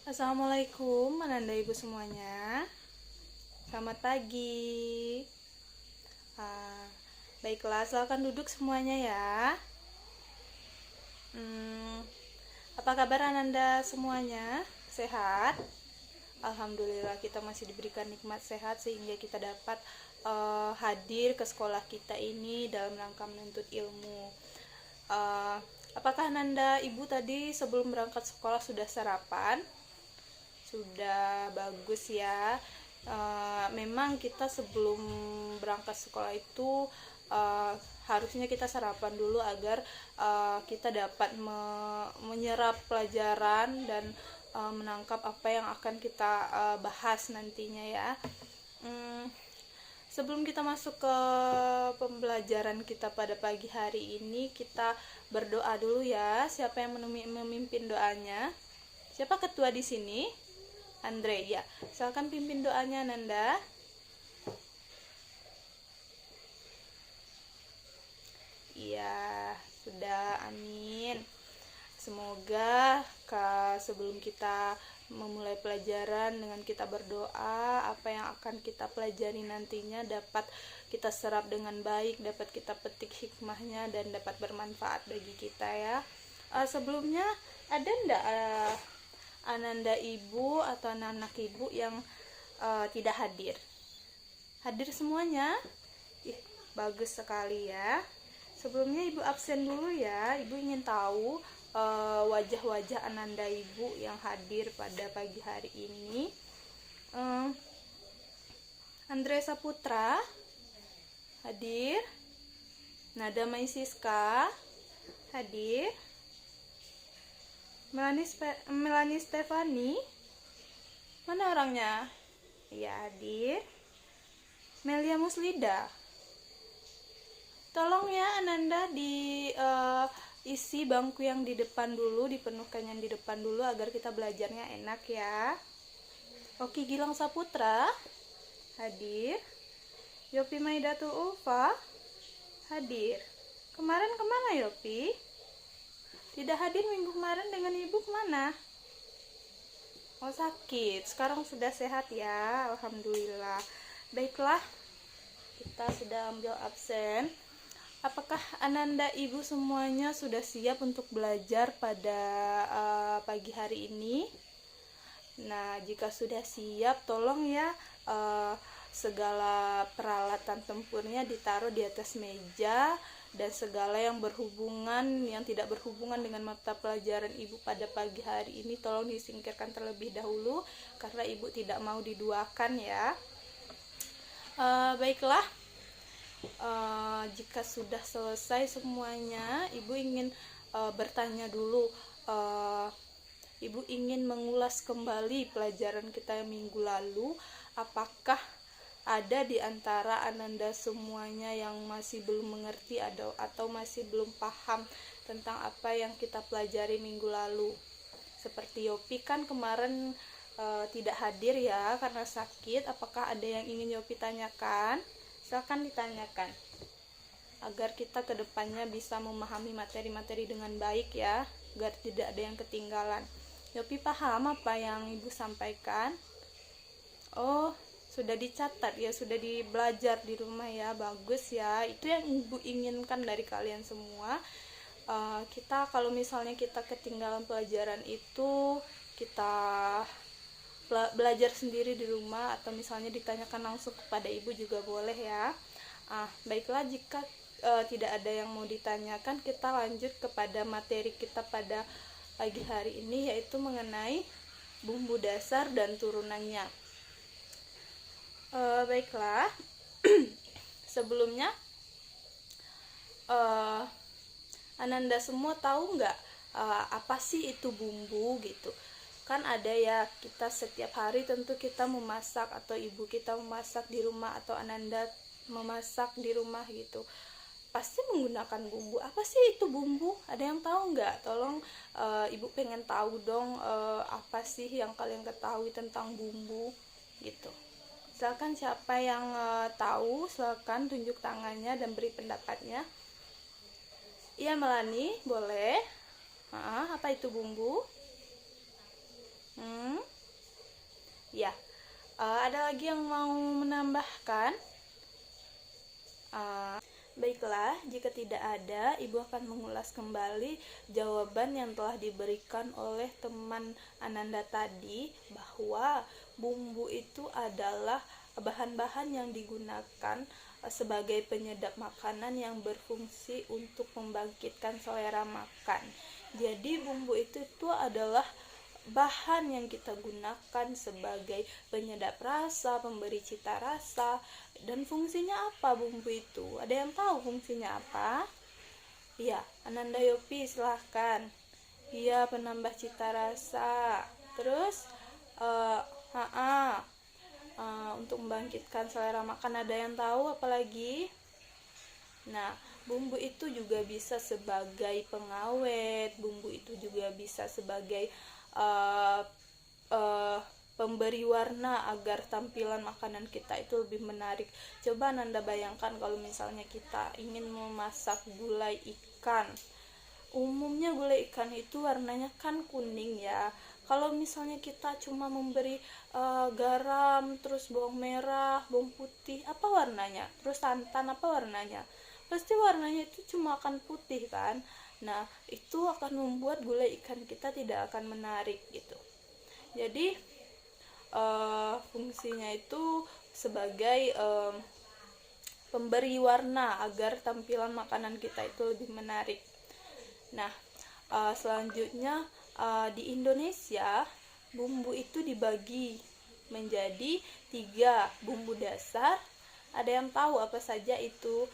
Assalamualaikum, Ananda Ibu semuanya. Selamat pagi. Ah, Baiklah, silakan duduk semuanya ya. Apa kabar Ananda semuanya? Sehat? Alhamdulillah kita masih diberikan nikmat sehat sehingga kita dapat hadir ke sekolah kita ini dalam rangka menuntut ilmu. Eh, apakah Ananda Ibu tadi sebelum berangkat sekolah sudah sarapan? Sudah, bagus ya. Memang kita sebelum berangkat sekolah itu harusnya kita sarapan dulu agar kita dapat menyerap pelajaran dan menangkap apa yang akan kita bahas nantinya ya. Sebelum kita masuk ke pembelajaran kita pada pagi hari ini, kita berdoa dulu ya. Siapa yang memimpin doanya? Siapa ketua di sini? Andre, ya. Silakan pimpin doanya, Nanda. Iya, sudah. Amin. Semoga sebelum kita memulai pelajaran dengan kita berdoa, apa yang akan kita pelajari nantinya dapat kita serap dengan baik, dapat kita petik hikmahnya dan dapat bermanfaat bagi kita ya. Sebelumnya ada ndak Ananda Ibu atau anak-anak Ibu yang tidak hadir? Hadir semuanya? Bagus sekali ya. Sebelumnya Ibu absen dulu ya. Ibu ingin tahu wajah-wajah Ananda Ibu yang hadir pada pagi hari ini. Andre Saputra hadir. Nada Maisiska hadir. Melanie Stefani, mana orangnya? Ya, hadir. Melia Muslida, tolong ya Ananda isi bangku yang di depan dulu, dipenuhkan yang di depan dulu agar kita belajarnya enak ya. Oki Gilang Saputra hadir. Yopi Maidatul Ulfa hadir. Kemarin kemana Yopi? Tidak hadir minggu kemarin dengan Ibu kemana? Oh, sakit. Sekarang sudah sehat ya. Alhamdulillah. Baiklah, kita sudah ambil absen. Apakah Ananda Ibu semuanya sudah siap untuk belajar pada pagi hari ini? Nah, jika sudah siap, tolong ya segala peralatan tempurnya ditaruh di atas meja, dan segala yang tidak berhubungan dengan mata pelajaran Ibu pada pagi hari ini tolong disingkirkan terlebih dahulu karena Ibu tidak mau diduakan ya. Baiklah, jika sudah selesai semuanya, Ibu ingin bertanya dulu. Ibu ingin mengulas kembali pelajaran kita yang minggu lalu. Apakah ada di antara Ananda semuanya yang masih belum mengerti atau masih belum paham tentang apa yang kita pelajari minggu lalu? Seperti Yopi kan kemarin tidak hadir ya karena sakit. Apakah ada yang ingin Yopi tanyakan? Silakan ditanyakan agar kita kedepannya bisa memahami materi-materi dengan baik ya, agar tidak ada yang ketinggalan. Yopi paham apa yang Ibu sampaikan? Oh, sudah dicatat ya, sudah dibelajar di rumah ya, bagus ya. Itu yang Ibu inginkan dari kalian semua. Kita kalau misalnya kita ketinggalan pelajaran itu, kita belajar sendiri di rumah atau misalnya ditanyakan langsung kepada Ibu juga boleh ya. Baiklah, jika tidak ada yang mau ditanyakan, kita lanjut kepada materi kita pada pagi hari ini, yaitu mengenai bumbu dasar dan turunannya. Baiklah, sebelumnya Ananda semua tahu nggak apa sih itu bumbu gitu? Kan ada ya, kita setiap hari tentu kita memasak atau ibu kita memasak di rumah atau Ananda memasak di rumah gitu. Pasti menggunakan bumbu. Apa sih itu bumbu? Ada yang tahu nggak? Tolong, Ibu pengen tahu dong apa sih yang kalian ketahui tentang bumbu gitu. Silakan siapa yang tahu, silakan tunjuk tangannya dan beri pendapatnya. Iya Melani, boleh. Apa itu bumbu? Ada lagi yang mau menambahkan? Baiklah, jika tidak ada, Ibu akan mengulas kembali jawaban yang telah diberikan oleh teman Ananda tadi, bahwa bumbu itu adalah bahan-bahan yang digunakan sebagai penyedap makanan yang berfungsi untuk membangkitkan selera makan. Jadi bumbu itu adalah bahan yang kita gunakan sebagai penyedap rasa, pemberi cita rasa. Dan fungsinya apa bumbu itu? Ada yang tahu fungsinya apa? Iya, Ananda Yopi silahkan. Iya, penambah cita rasa. Terus untuk membangkitkan selera makan. Ada yang tahu apalagi? Nah, bumbu itu juga bisa sebagai pengawet. Bumbu itu juga bisa sebagai pemberi warna agar tampilan makanan kita itu lebih menarik. Coba Anda bayangkan kalau misalnya kita ingin memasak gulai ikan. Umumnya gulai ikan itu warnanya kan kuning ya. Kalau misalnya kita cuma memberi garam, terus bawang merah, bawang putih, apa warnanya? Terus santan, apa warnanya? Pasti warnanya itu cuma akan putih kan. Nah, itu akan membuat gulai ikan kita tidak akan menarik gitu. Jadi fungsinya itu sebagai pemberi warna agar tampilan makanan kita itu lebih menarik. Nah, selanjutnya di Indonesia bumbu itu dibagi menjadi 3 bumbu dasar. Ada yang tahu apa saja itu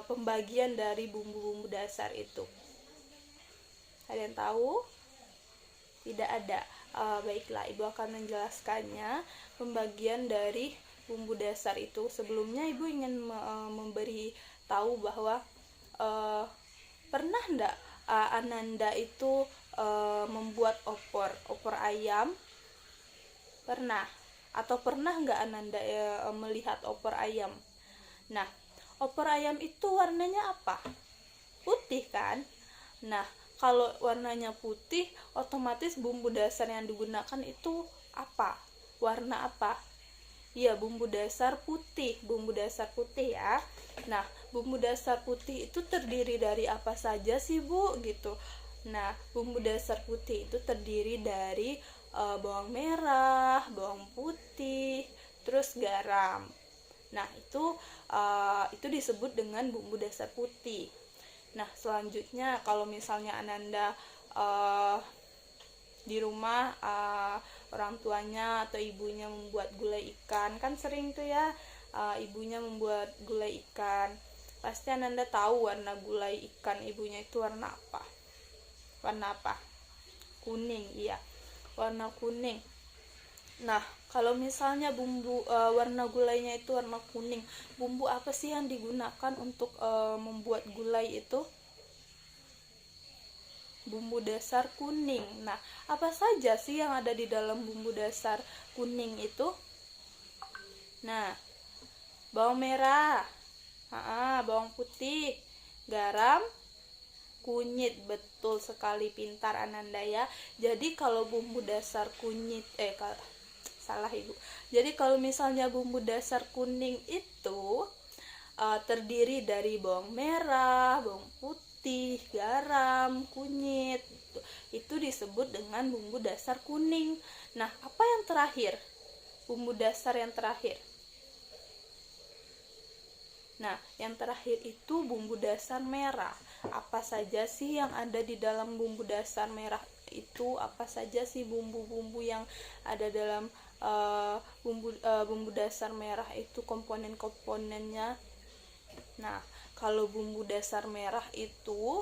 pembagian dari bumbu-bumbu dasar itu? Ada yang tahu? Tidak ada. Baiklah, Ibu akan menjelaskannya. Pembagian dari bumbu dasar itu, sebelumnya Ibu ingin memberi tahu bahwa pernah enggak Ananda itu membuat opor ayam? Pernah? Atau pernah enggak Ananda melihat opor ayam? Nah, opor ayam itu warnanya apa? Putih kan? Nah, kalau warnanya putih, otomatis bumbu dasar yang digunakan itu apa? Warna apa? Iya, bumbu dasar putih. Bumbu dasar putih ya. Nah, bumbu dasar putih itu terdiri dari apa saja sih, Bu? Gitu. Nah, bumbu dasar putih itu terdiri dari bawang merah, bawang putih, terus garam. Nah, itu disebut dengan bumbu dasar putih. Nah, selanjutnya kalau misalnya Ananda di rumah orang tuanya atau ibunya membuat gulai ikan, kan sering tuh ya ibunya membuat gulai ikan. Pasti Ananda tahu warna gulai ikan ibunya itu warna apa? Warna apa? Kuning, iya. Warna kuning. Nah, kalau misalnya bumbu warna gulainya itu warna kuning, bumbu apa sih yang digunakan untuk membuat gulai itu? Bumbu dasar kuning. Nah, apa saja sih yang ada di dalam bumbu dasar kuning itu? Nah, bawang merah, bawang putih, garam, kunyit. Betul sekali, pintar Ananda ya. Jadi kalau bumbu dasar kunyit salah Ibu. Jadi kalau misalnya bumbu dasar kuning itu terdiri dari bawang merah, bawang putih, garam, kunyit. Itu disebut dengan bumbu dasar kuning. Nah, apa yang terakhir? Bumbu dasar yang terakhir. Nah, yang terakhir itu bumbu dasar merah. Apa saja sih yang ada di dalam bumbu dasar merah itu? Apa saja sih bumbu-bumbu yang ada dalam bumbu dasar merah itu, komponen-komponennya? Nah, kalau bumbu dasar merah itu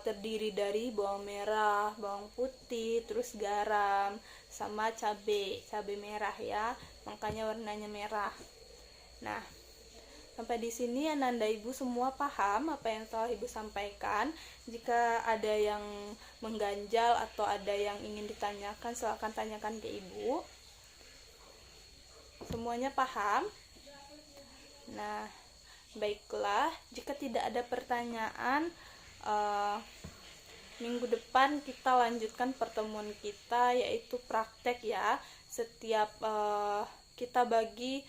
terdiri dari bawang merah, bawang putih, terus garam, sama cabai merah ya, makanya warnanya merah. Nah, sampai di sini Ananda Ibu semua paham apa yang telah Ibu sampaikan. Jika ada yang mengganjal atau ada yang ingin ditanyakan, silakan tanyakan ke Ibu. Semuanya paham? Nah, baiklah, jika tidak ada pertanyaan, minggu depan kita lanjutkan pertemuan kita, yaitu praktek ya. Setiap kita bagi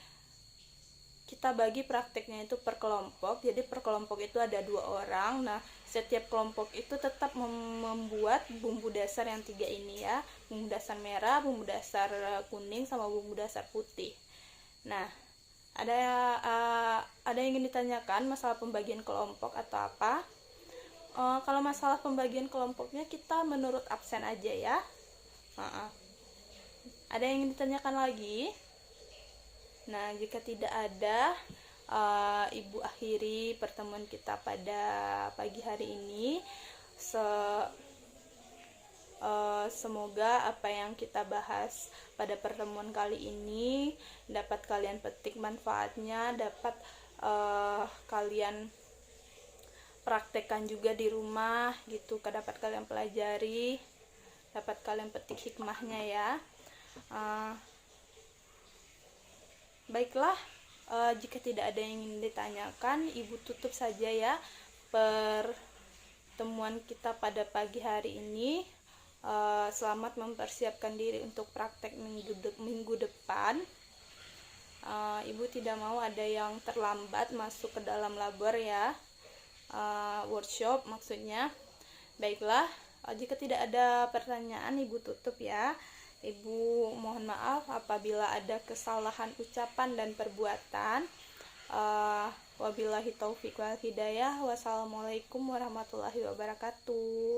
prakteknya itu per kelompok. Jadi per kelompok itu ada 2 orang. Nah, setiap kelompok itu tetap membuat bumbu dasar yang 3 ini ya, bumbu dasar merah, bumbu dasar kuning, sama bumbu dasar putih. Nah, ada yang ingin ditanyakan masalah pembagian kelompok atau apa? Kalau masalah pembagian kelompoknya kita menurut absen aja ya. Ada yang ingin ditanyakan lagi? Nah, jika tidak ada, Ibu akhiri pertemuan kita pada pagi hari ini. Semoga apa yang kita bahas pada pertemuan kali ini dapat kalian petik manfaatnya, dapat kalian praktekkan juga di rumah gitu, dapat kalian pelajari, dapat kalian petik hikmahnya ya. Baiklah, jika tidak ada yang ingin ditanyakan, Ibu tutup saja ya pertemuan kita pada pagi hari ini. Selamat mempersiapkan diri untuk praktek minggu depan. Ibu tidak mau ada yang terlambat masuk ke dalam labor ya, workshop maksudnya. Baiklah, jika tidak ada pertanyaan, Ibu tutup ya. Ibu mohon maaf apabila ada kesalahan ucapan dan perbuatan. Wabillahi taufiq wal hidayah. Wassalamualaikum warahmatullahi wabarakatuh.